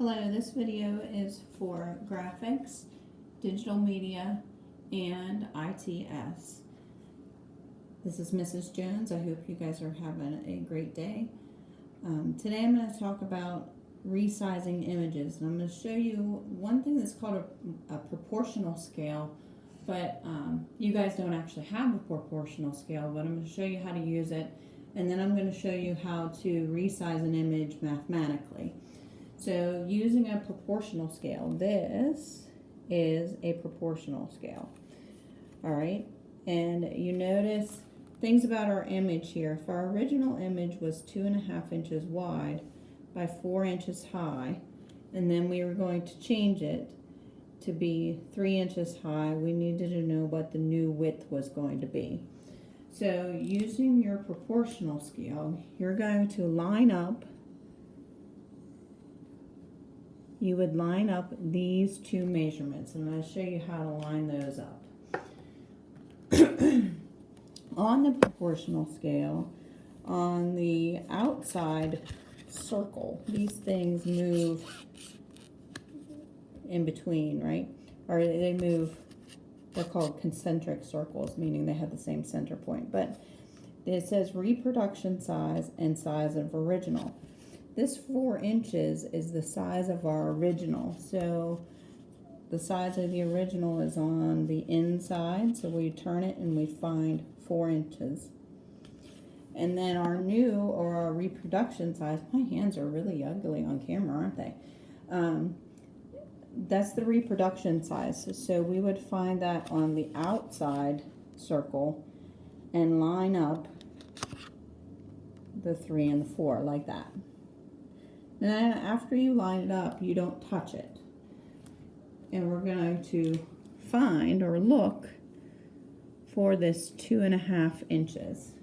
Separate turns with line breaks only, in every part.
Hello, this video is for graphics, digital media, and ITS. This is Mrs. Jones. I hope you guys are having a great day. Today I'm going to talk about resizing images, and I'm going to show you one thing that's called a proportional scale, but you guys don't actually have a proportional scale, but I'm going to show you how to use it, and then I'm going to show you how to resize an image mathematically. So using a proportional scale, this is a proportional scale. All right, and you notice things about our image here. If our original image was 2.5 inches wide by 4 inches high, and then we were going to change it to be 3 inches high, we needed to know what the new width was going to be. So using your proportional scale, you're going to line up. You would line up these two measurements, and I'm going to show you how to line those up. On the proportional scale, on the outside circle, these things move in between, right? Or they move, they're called concentric circles, meaning they have the same center point. But it says reproduction size and size of original. This 4 inches is the size of our original. So the size of the original is on the inside. So we turn it and we find 4 inches. And then our new, or our reproduction size, my hands are really ugly on camera, aren't they? That's the reproduction size. So we would find that on the outside circle and line up the 3 and the 4 like that. Then after you line it up, you don't touch it. And we're going to find or look for this 2.5 inches.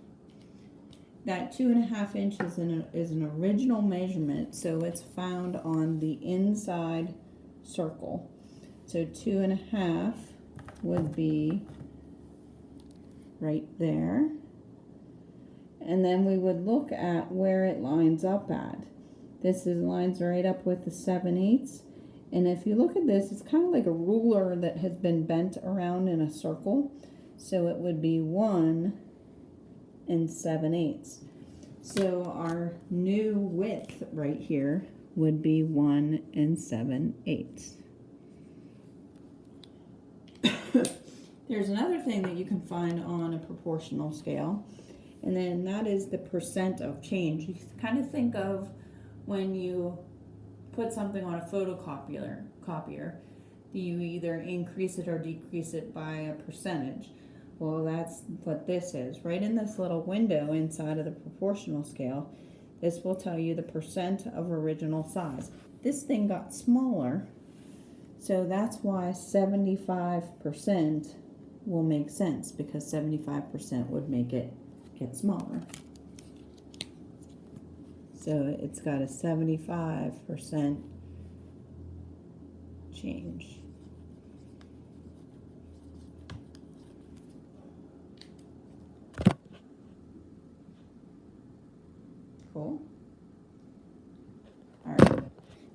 That 2.5 inches is an original measurement, so it's found on the inside circle. So 2.5 would be right there. And then we would look at where it lines up at. This lines right up with the 7/8. And if you look at this, it's kind of like a ruler that has been bent around in a circle. So it would be 1 7/8. So our new width right here would be 1 7/8. There's another thing that you can find on a proportional scale, and then that is the percent of change. You kind of think of when you put something on a photocopier, you either increase it or decrease it by a percentage. Well, that's what this is. Right in this little window inside of the proportional scale, this will tell you the percent of original size. This thing got smaller, so that's why 75% will make sense, because 75% would make it get smaller. So it's got a 75% change. Cool. All right.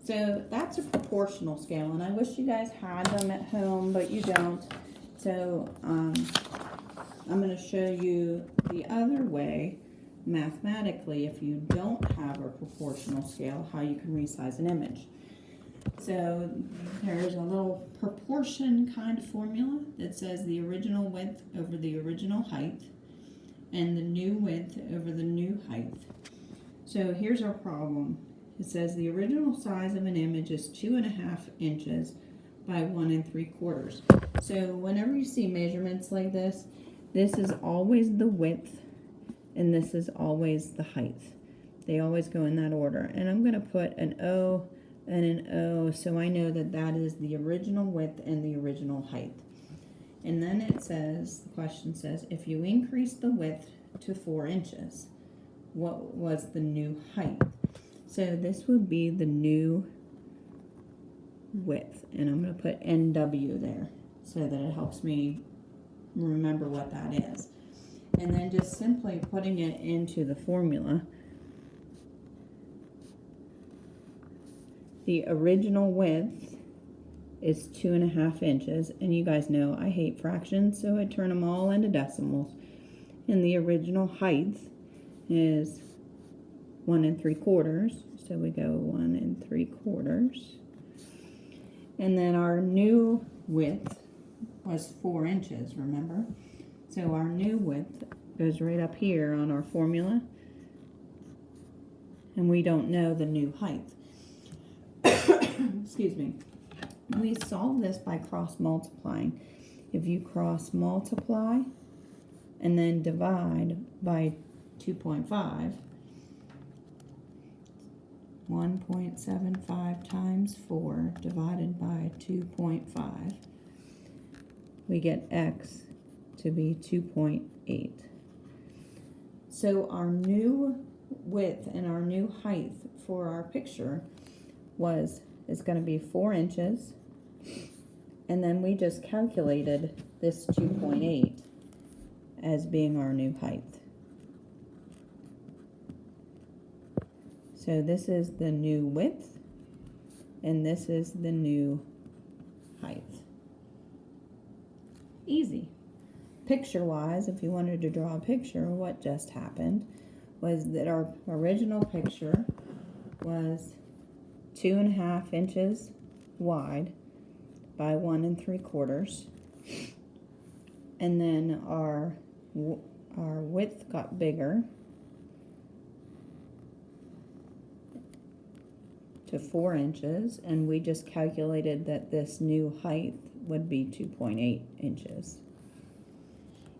So that's a proportional scale, and I wish you guys had them at home, but you don't. So I'm going to show you the other way, mathematically, if you don't have a proportional scale, how you can resize an image. So there's a little proportion kind of formula that says the original width over the original height and the new width over the new height. So here's our problem. It says the original size of an image is 2.5 inches by 1 3/4. So whenever you see measurements like this is always the width and this is always the height. They always go in that order. And I'm going to put an O and an O so I know that that is the original width and the original height. And then it says, the question says, if you increase the width to 4 inches, what was the new height? So this would be the new width. And I'm going to put NW there so that it helps me remember what that is. And then just simply putting it into the formula, the original width is 2.5 inches, and you guys know I hate fractions, so I turn them all into decimals. And the original height is 1 3/4, so we go 1 3/4. And then our new width was 4 inches, remember? So our new width goes right up here on our formula, and we don't know the new height. Excuse me. We solve this by cross multiplying. If you cross multiply and then divide by 2.5, 1.75 times 4 divided by 2.5, we get x to be 2.8. So our new width and our new height for our picture is going to be 4 inches, and then we just calculated this 2.8 as being our new height. So this is the new width, and this is the new height. Easy. Picture-wise, if you wanted to draw a picture, what just happened was that our original picture was 2.5 inches wide by 1 3/4, and then our width got bigger to 4 inches, and we just calculated that this new height would be 2.8 inches.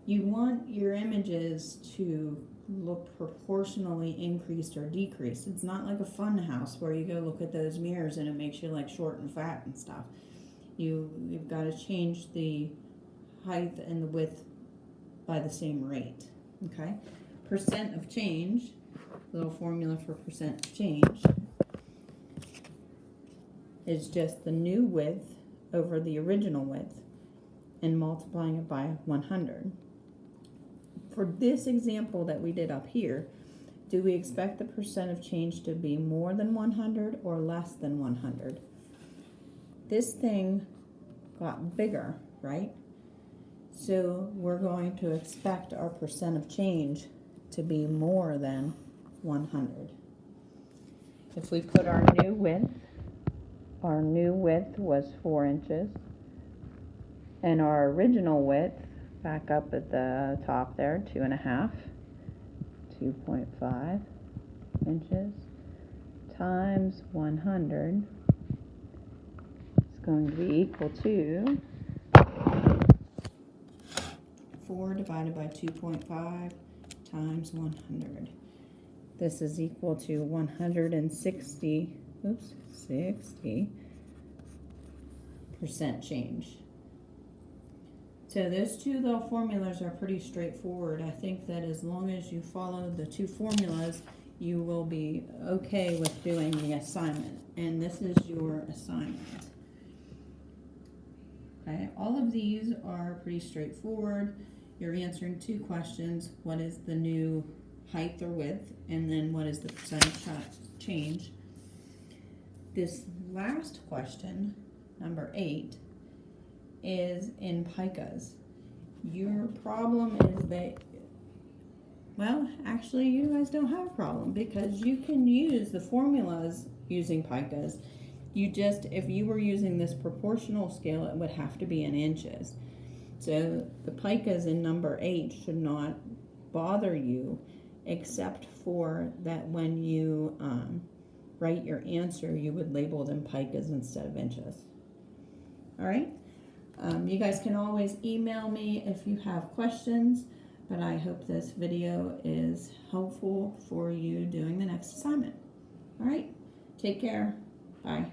You want your images to look proportionally increased or decreased. It's not like a fun house where you go look at those mirrors and it makes you like short and fat and stuff. You've got to change the height and the width by the same rate. Okay? Percent of change, little formula for percent of change, is just the new width over the original width and multiplying it by 100. For this example that we did up here, do we expect the percent of change to be more than 100 or less than 100? This thing got bigger, right? So we're going to expect our percent of change to be more than 100. If we put our new width was 4 inches, and our original width, back up at the top there, 2.5, 2.5 inches times 100 is going to be equal to 4 divided by 2.5 times 100. This is equal to 60% change. So those two little formulas are pretty straightforward. I think that as long as you follow the two formulas, you will be okay with doing the assignment. And this is your assignment. Okay, all of these are pretty straightforward. You're answering two questions. What is the new height or width? And then what is the percentage change? This last question, number 8, is in picas. Your problem is that, well, actually you guys don't have a problem because you can use the formulas using picas. You just, if you were using this proportional scale, it would have to be in inches. So the picas in number 8 should not bother you, except for that when you write your answer, you would label them picas instead of inches. All right? You guys can always email me if you have questions, but I hope this video is helpful for you doing the next assignment. All right? Take care. Bye.